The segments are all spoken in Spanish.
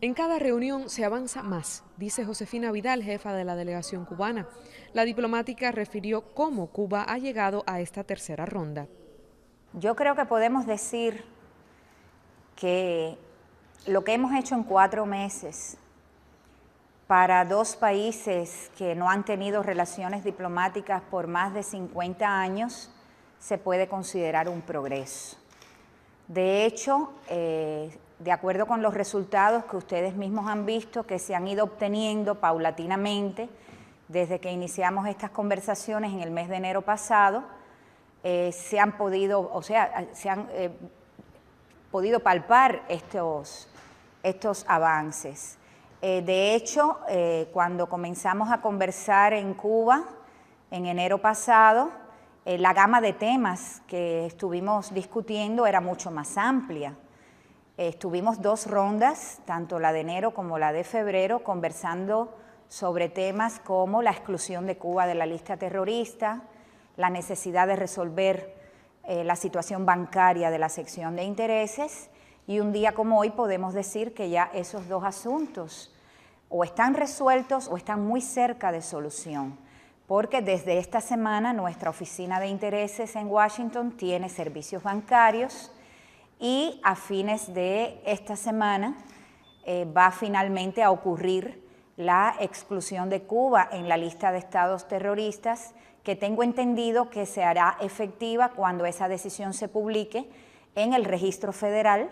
En cada reunión se avanza más, dice Josefina Vidal, jefa de la delegación cubana. La diplomática refirió cómo Cuba ha llegado a esta tercera ronda. Yo creo que podemos decir que lo que hemos hecho en 4 meses para dos países que no han tenido relaciones diplomáticas por más de 50 años se puede considerar un progreso. De hecho, de acuerdo con los resultados que ustedes mismos han visto, que se han ido obteniendo paulatinamente desde que iniciamos estas conversaciones en el mes de enero pasado, se han podido palpar estos avances. De hecho, cuando comenzamos a conversar en Cuba en enero pasado, la gama de temas que estuvimos discutiendo era mucho más amplia. Estuvimos 2 rondas, tanto la de enero como la de febrero, conversando sobre temas como la exclusión de Cuba de la lista terrorista, la necesidad de resolver la situación bancaria de la sección de intereses, y un día como hoy podemos decir que ya esos 2 asuntos o están resueltos o están muy cerca de solución, porque desde esta semana nuestra oficina de intereses en Washington tiene servicios bancarios y a fines de esta semana va finalmente a ocurrir la exclusión de Cuba en la lista de estados terroristas, que tengo entendido que se hará efectiva cuando esa decisión se publique en el registro federal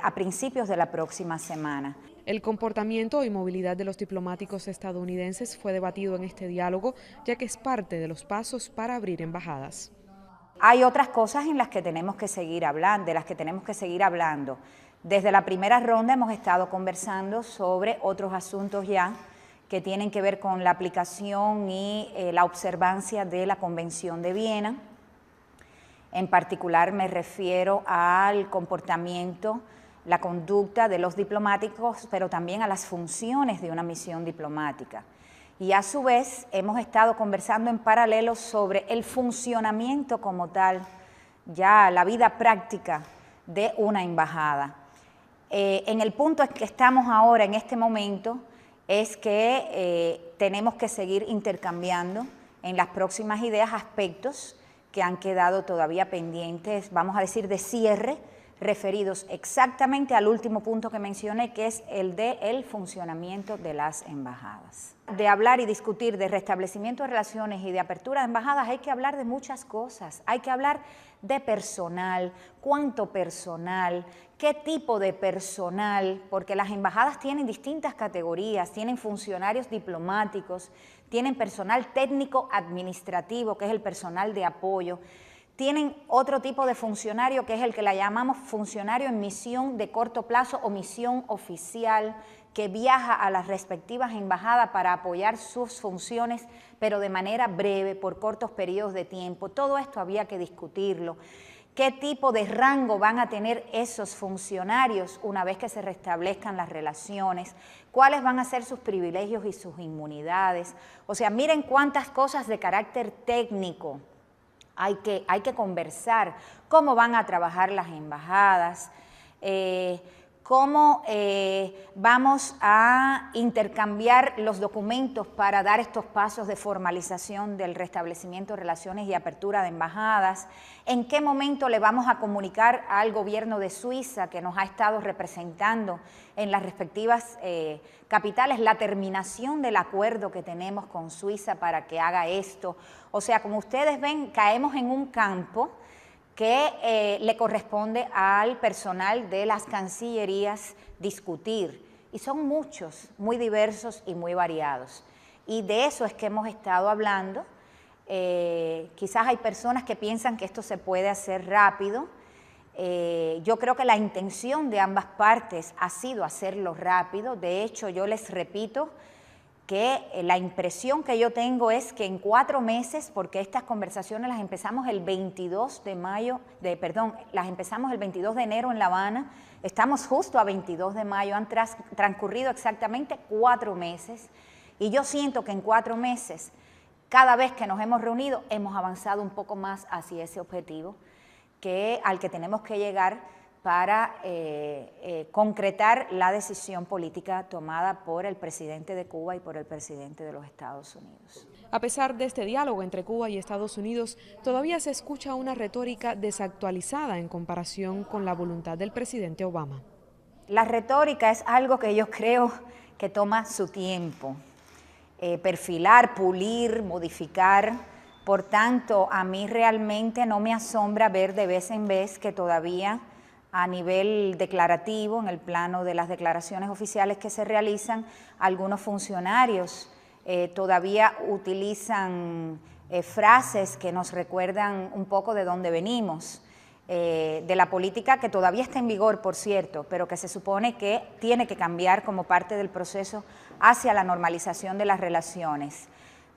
a principios de la próxima semana. El comportamiento y movilidad de los diplomáticos estadounidenses fue debatido en este diálogo, ya que es parte de los pasos para abrir embajadas. Hay otras cosas en las que tenemos que seguir hablando, de las que tenemos que seguir hablando. Desde la primera ronda hemos estado conversando sobre otros asuntos ya que tienen que ver con la aplicación y la observancia de la Convención de Viena. En particular me refiero al comportamiento, la conducta de los diplomáticos, pero también a las funciones de una misión diplomática. Y a su vez hemos estado conversando en paralelo sobre el funcionamiento como tal, ya la vida práctica de una embajada. En el punto en que estamos ahora, en este momento, es que tenemos que seguir intercambiando en las próximas ideas aspectos que han quedado todavía pendientes, vamos a decir, de cierre, referidos exactamente al último punto que mencioné, que es el del funcionamiento de las embajadas. De hablar y discutir de restablecimiento de relaciones y de apertura de embajadas hay que hablar de muchas cosas. Hay que hablar de personal, cuánto personal, qué tipo de personal, porque las embajadas tienen distintas categorías, tienen funcionarios diplomáticos, tienen personal técnico administrativo, que es el personal de apoyo, tienen otro tipo de funcionario que es el que la llamamos funcionario en misión de corto plazo o misión oficial, que viaja a las respectivas embajadas para apoyar sus funciones, pero de manera breve, por cortos periodos de tiempo. Todo esto había que discutirlo. ¿Qué tipo de rango van a tener esos funcionarios una vez que se restablezcan las relaciones? ¿Cuáles van a ser sus privilegios y sus inmunidades? O sea, miren cuántas cosas de carácter técnico hay que conversar. ¿Cómo van a trabajar las embajadas? ¿Cómo vamos a intercambiar los documentos para dar estos pasos de formalización del restablecimiento de relaciones y apertura de embajadas? ¿En qué momento le vamos a comunicar al gobierno de Suiza, que nos ha estado representando en las respectivas capitales, la terminación del acuerdo que tenemos con Suiza para que haga esto? O sea, como ustedes ven, caemos en un campo que le corresponde al personal de las cancillerías discutir. Y son muchos, muy diversos y muy variados. Y de eso es que hemos estado hablando. Quizás hay personas que piensan que esto se puede hacer rápido. Yo creo que la intención de ambas partes ha sido hacerlo rápido. De hecho, yo les repito que la impresión que yo tengo es que en 4 meses, porque estas conversaciones las empezamos el 22 de enero en La Habana, estamos justo a 22 de mayo, han transcurrido exactamente 4 meses, y yo siento que en 4 meses, cada vez que nos hemos reunido, hemos avanzado un poco más hacia ese objetivo al que tenemos que llegar para concretar la decisión política tomada por el presidente de Cuba y por el presidente de los Estados Unidos. A pesar de este diálogo entre Cuba y Estados Unidos, todavía se escucha una retórica desactualizada en comparación con la voluntad del presidente Obama. La retórica es algo que yo creo que toma su tiempo. Perfilar, pulir, modificar. Por tanto, a mí realmente no me asombra ver de vez en vez que todavía a nivel declarativo, en el plano de las declaraciones oficiales que se realizan, algunos funcionarios todavía utilizan frases que nos recuerdan un poco de dónde venimos, de la política que todavía está en vigor, por cierto, pero que se supone que tiene que cambiar como parte del proceso hacia la normalización de las relaciones.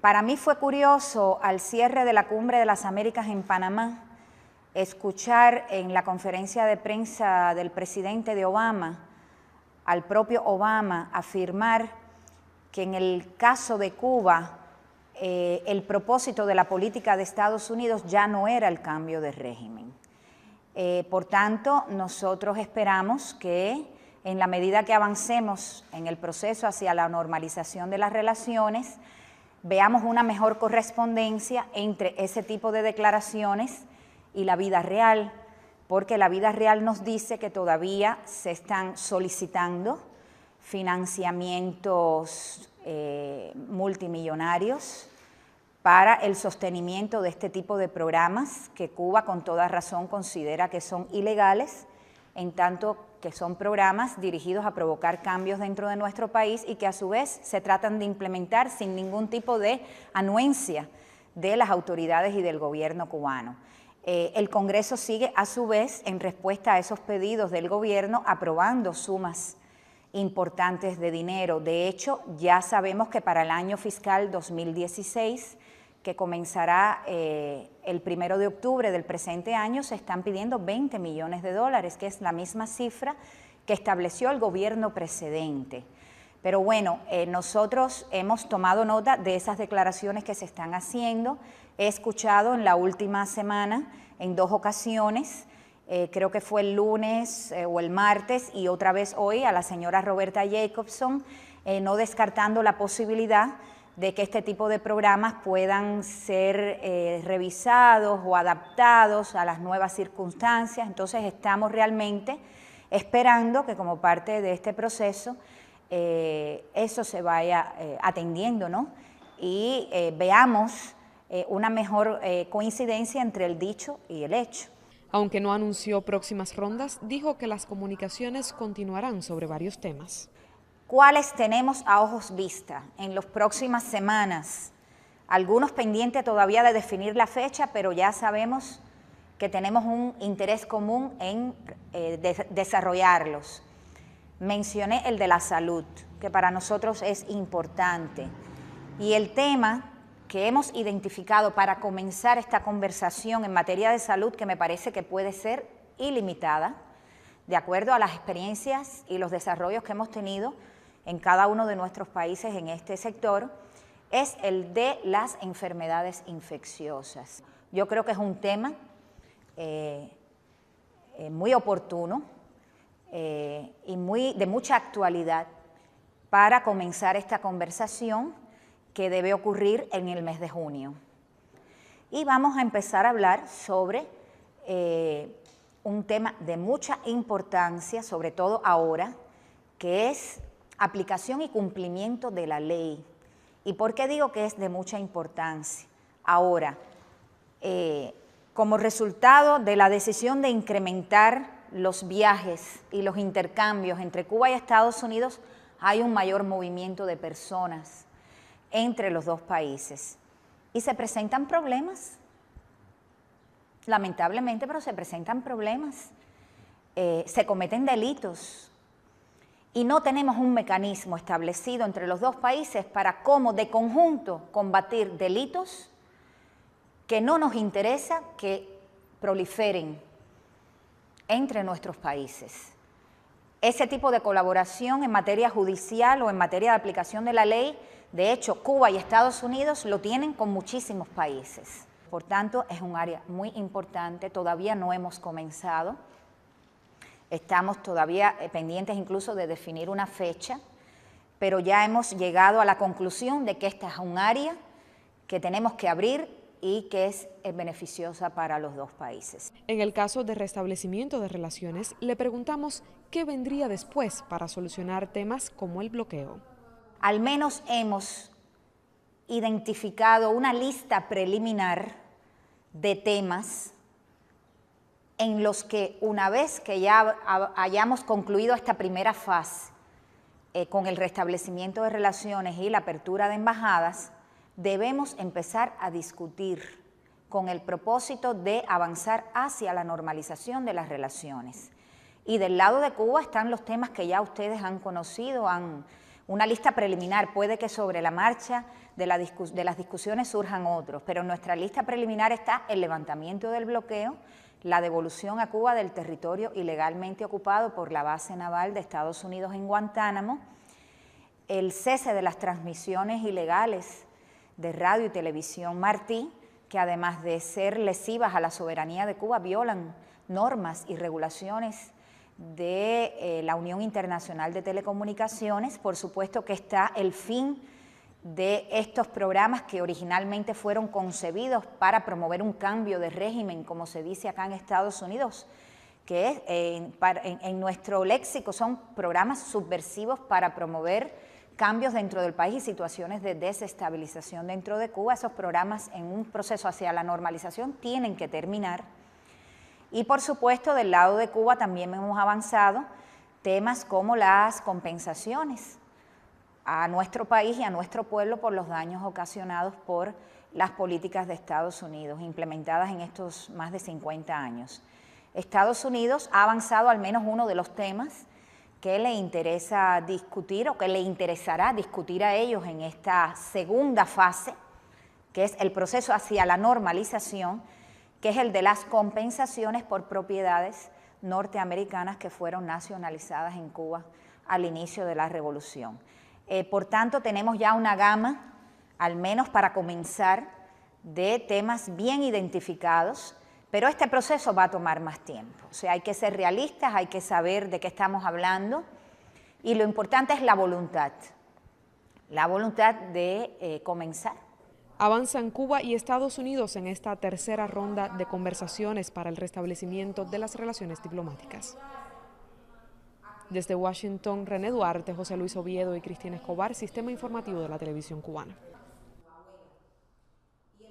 Para mí fue curioso, al cierre de la Cumbre de las Américas en Panamá, escuchar en la conferencia de prensa del presidente de Obama, al propio Obama, afirmar que en el caso de Cuba, el propósito de la política de Estados Unidos ya no era el cambio de régimen. Por tanto, nosotros esperamos que en la medida que avancemos en el proceso hacia la normalización de las relaciones, veamos una mejor correspondencia entre ese tipo de declaraciones y la vida real, porque la vida real nos dice que todavía se están solicitando financiamientos multimillonarios para el sostenimiento de este tipo de programas que Cuba con toda razón considera que son ilegales, en tanto que son programas dirigidos a provocar cambios dentro de nuestro país y que a su vez se tratan de implementar sin ningún tipo de anuencia de las autoridades y del gobierno cubano. El Congreso sigue a su vez, en respuesta a esos pedidos del gobierno, aprobando sumas importantes de dinero. De hecho, ya sabemos que para el año fiscal 2016, que comenzará el 1 de octubre del presente año, se están pidiendo 20 millones de dólares, que es la misma cifra que estableció el gobierno precedente. Pero bueno, nosotros hemos tomado nota de esas declaraciones que se están haciendo. He escuchado en la última semana, en 2 ocasiones, creo que fue el lunes o el martes y otra vez hoy, a la señora Roberta Jacobson, no descartando la posibilidad de que este tipo de programas puedan ser revisados o adaptados a las nuevas circunstancias. Entonces estamos realmente esperando que como parte de este proceso eso se vaya atendiendo, ¿no? Y veamos una mejor coincidencia entre el dicho y el hecho. Aunque no anunció próximas rondas, dijo que las comunicaciones continuarán sobre varios temas. ¿Cuáles tenemos a ojos vista en las próximas semanas? Algunos pendientes todavía de definir la fecha, pero ya sabemos que tenemos un interés común en desarrollarlos. Mencioné el de la salud, que para nosotros es importante. Y el tema que hemos identificado para comenzar esta conversación en materia de salud, que me parece que puede ser ilimitada, de acuerdo a las experiencias y los desarrollos que hemos tenido en cada uno de nuestros países en este sector, es el de las enfermedades infecciosas. Yo creo que es un tema muy oportuno y de mucha actualidad para comenzar esta conversación que debe ocurrir en el mes de junio. Y vamos a empezar a hablar sobre un tema de mucha importancia, sobre todo ahora, que es aplicación y cumplimiento de la ley. ¿Y por qué digo que es de mucha importancia? Ahora, como resultado de la decisión de incrementar los viajes y los intercambios entre Cuba y Estados Unidos, hay un mayor movimiento de personas entre los dos países. Y se presentan problemas, lamentablemente, pero se presentan problemas. Se cometen delitos. Y no tenemos un mecanismo establecido entre los dos países para cómo de conjunto combatir delitos que no nos interesa que proliferen entre nuestros países. Ese tipo de colaboración en materia judicial o en materia de aplicación de la ley, de hecho, Cuba y Estados Unidos lo tienen con muchísimos países. Por tanto, es un área muy importante, todavía no hemos comenzado. Estamos todavía pendientes incluso de definir una fecha, pero ya hemos llegado a la conclusión de que esta es un área que tenemos que abrir y que es beneficiosa para los dos países. En el caso de restablecimiento de relaciones, le preguntamos qué vendría después para solucionar temas como el bloqueo. Al menos hemos identificado una lista preliminar de temas en los que una vez que ya hayamos concluido esta primera fase con el restablecimiento de relaciones y la apertura de embajadas, debemos empezar a discutir con el propósito de avanzar hacia la normalización de las relaciones. Y del lado de Cuba están los temas que ya ustedes han conocido, una lista preliminar. Puede que sobre la marcha de las discusiones surjan otros, pero en nuestra lista preliminar está el levantamiento del bloqueo, la devolución a Cuba del territorio ilegalmente ocupado por la base naval de Estados Unidos en Guantánamo, el cese de las transmisiones ilegales de radio y televisión Martí, que además de ser lesivas a la soberanía de Cuba, violan normas y regulaciones de la Unión Internacional de Telecomunicaciones. Por supuesto que está el fin de estos programas que originalmente fueron concebidos para promover un cambio de régimen, como se dice acá en Estados Unidos, que en nuestro léxico son programas subversivos para promover cambios dentro del país y situaciones de desestabilización dentro de Cuba. Esos programas en un proceso hacia la normalización tienen que terminar. Y por supuesto del lado de Cuba también hemos avanzado temas como las compensaciones a nuestro país y a nuestro pueblo por los daños ocasionados por las políticas de Estados Unidos implementadas en estos más de 50 años. Estados Unidos ha avanzado al menos uno de los temas que le interesa discutir o que le interesará discutir a ellos en esta segunda fase, que es el proceso hacia la normalización, que es el de las compensaciones por propiedades norteamericanas que fueron nacionalizadas en Cuba al inicio de la revolución. Por tanto, tenemos ya una gama, al menos para comenzar, de temas bien identificados, pero este proceso va a tomar más tiempo. O sea, hay que ser realistas, hay que saber de qué estamos hablando y lo importante es la voluntad de comenzar. Avanzan Cuba y Estados Unidos en esta tercera ronda de conversaciones para el restablecimiento de las relaciones diplomáticas. Desde Washington, René Duarte, José Luis Oviedo y Cristina Escobar, Sistema Informativo de la Televisión Cubana.